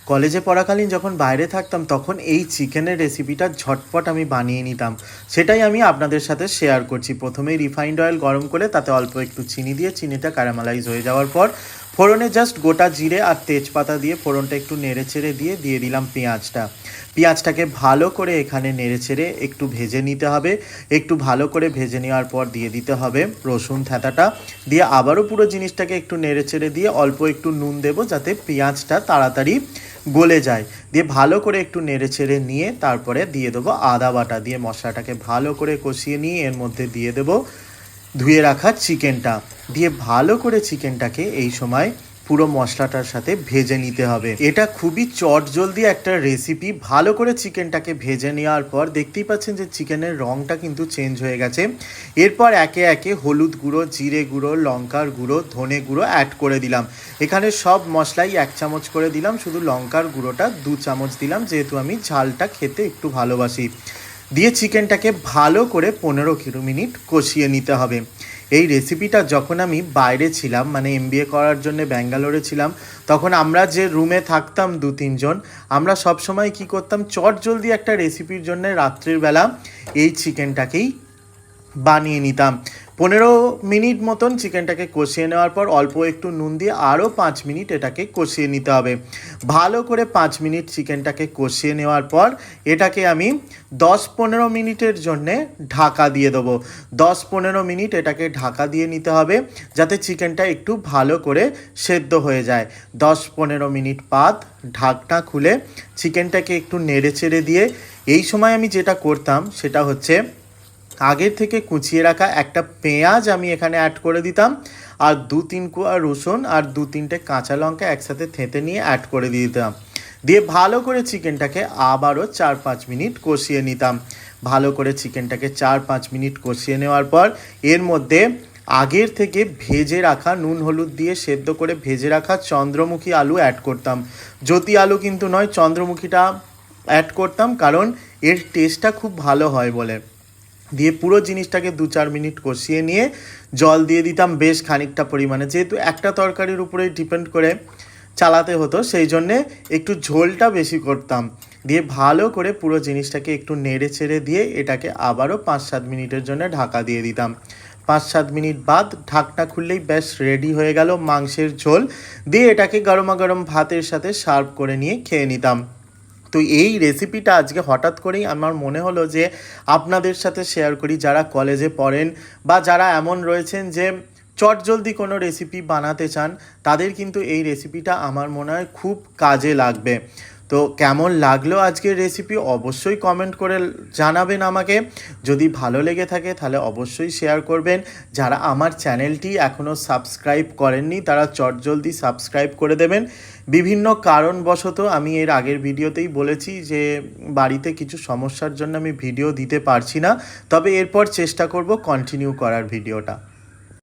কলেজে পড়াকালীন যখন বাইরে থাকতাম তখন এই চিকেনের রেসিপিটা ঝটপট আমি বানিয়ে নিতাম। সেটাই আমি আপনাদের সাথে শেয়ার করছি। প্রথমেই রিফাইন্ড অয়েল গরম করে তাতে অল্প একটু চিনি দিয়ে চিনিটা ক্যারামেলাইজ হয়ে যাওয়ার পর ফোড়নে জাস্ট গোটা জিরে আর তেজপাতা দিয়ে ফোড়নটা একটু নেড়েচেড়ে দিয়ে দিলাম পেঁয়াজটা। পেঁয়াজটাকে ভালো করে এখানে নেড়েচেড়ে একটু ভেজে নিতে হবে। একটু ভালো করে ভেজে নেওয়ার পর দিয়ে দিতে হবে রসুন থ্যাতাটা, দিয়ে আবারও পুরো জিনিসটাকে একটু নেড়েচেড়ে দিয়ে অল্প একটু নুন দেবো যাতে পেঁয়াজটা তাড়াতাড়ি গলে যায়। দিয়ে ভালো করে একটু নেড়েচেড়ে নিয়ে তারপরে দিয়ে দেবো আদা বাটা, দিয়ে মশলাটাকে ভালো করে কষিয়ে নিয়ে এর মধ্যে দিয়ে দেবো ধুয়ে রাখা চিকেনটা, দিয়ে ভালো করে চিকেনটাকে এই সময় পুরো মশলাটার সাথে ভেজে নিতে হবে। এটা খুবই চটজলদি একটা রেসিপি। ভালো করে চিকেনটাকে ভেজে নেওয়ার পর দেখতেই পাচ্ছেন যে চিকেনের রঙটা কিন্তু চেঞ্জ হয়ে গেছে। এরপর একে একে হলুদ গুঁড়ো, জিরে গুঁড়ো, লঙ্কার গুঁড়ো, ধনে গুঁড়ো অ্যাড করে দিলাম। এখানে সব মশলাই 1 চামচ করে দিলাম, শুধু লঙ্কার গুঁড়োটা 2 চামচ দিলাম যেহেতু আমি ঝালটা খেতে একটু ভালোবাসি। দিয়ে চিকেনটাকে ভালো করে 15 মিনিট কষিয়ে নিতে হবে। এই রেসিপিটা যখন আমি বাইরে ছিলাম, মানে MBA করার জন্য ব্যাঙ্গালোরে ছিলাম, তখন আমরা যে রুমে থাকতাম 2-3 জন, আমরা সবসময় কী করতাম, চটজলদি একটা রেসিপির জন্য রাত্রির বেলা এই চিকেনটাকেই বানিয়ে নিতাম। 15 মিনিট মতন চিকেনটাকে কষিয়ে নেওয়ার পর অল্প একটু নুন দিয়ে আরও 5 মিনিট এটাকে কষিয়ে নিতে হবে। ভালো করে 5 মিনিট চিকেনটাকে কষিয়ে নেওয়ার পর এটাকে আমি 10-15 মিনিটের জন্যে ঢাকা দিয়ে দেবো। 10-15 মিনিট এটাকে ঢাকা দিয়ে নিতে হবে যাতে চিকেনটা একটু ভালো করে সেদ্ধ হয়ে যায়। 10-15 মিনিট বাদ ঢাকনা খুলে চিকেনটাকে একটু নেড়ে চেড়ে দিয়ে এই সময় আমি যেটা করতাম সেটা হচ্ছে আগের থেকে কুচিয়ে রাখা একটা পেঁয়াজ আমি এখানে অ্যাড করে দিতাম, আর 2-3 কোয়া রসুন আর 2-3টে কাঁচা লঙ্কা একসাথে থেঁতে নিয়ে অ্যাড করে দিয়ে দিতাম। দিয়ে ভালো করে চিকেনটাকে আবারও 4-5 মিনিট কষিয়ে নিতাম। ভালো করে চিকেনটাকে 4-5 মিনিট কষিয়ে নেওয়ার পর এর মধ্যে আগের থেকে ভেজে রাখা, নুন হলুদ দিয়ে সেদ্ধ করে ভেজে রাখা চন্দ্রমুখী আলু অ্যাড করতাম। জ্যোতি আলু কিন্তু নয়, চন্দ্রমুখীটা অ্যাড করতাম কারণ এর টেস্টটা খুব ভালো হয় বলে। দিয়ে পুরো জিনিসটাকে 2-4 মিনিট কষিয়ে নিয়ে জল দিয়ে দিতাম বেশ খানিকটা পরিমাণে, যেহেতু একটা তরকারির উপরেই ডিপেন্ড করে চালাতে হতো সেই জন্যে একটু ঝোলটা বেশি করতাম। দিয়ে ভালো করে পুরো জিনিসটাকে একটু নেড়ে চেড়ে দিয়ে এটাকে আবারও 5-7 মিনিটের জন্য ঢাকা দিয়ে দিতাম। 5-7 মিনিট বাদ ঢাকনা খুললেই ব্যাস রেডি হয়ে গেল মাংসের ঝোল। দিয়ে এটাকে গরমা গরম ভাতের সাথে সার্ভ করে নিয়ে খেয়ে নিতাম। তো এই রেসিপিটা আজকে হঠাৎ করেই আমার মনে হলো যে আপনাদের সাথে শেয়ার করি। যারা কলেজে পড়েন বা যারা এমন রয়েছেন যে চটজলদি কোনো রেসিপি বানাতে চান, তাদের কিন্তু এই রেসিপিটা আমার মনে হয় খুব কাজে লাগবে। তো কেমন লাগলো আজকের রেসিপি অবশ্যই কমেন্ট করে জানাবেন আমাকে। যদি ভালো লেগে থাকে তাহলে অবশ্যই শেয়ার করবেন। যারা আমার চ্যানেলটি এখনও সাবস্ক্রাইব করেননি তারা চটজলদি সাবস্ক্রাইব করে দেবেন। বিভিন্ন কারণবশত আমি এর আগের ভিডিওতেই বলেছি যে বাড়িতে কিছু সমস্যার জন্য আমি ভিডিও দিতে পারছি না, তবে এরপর চেষ্টা করব কন্টিনিউ করার ভিডিওটা।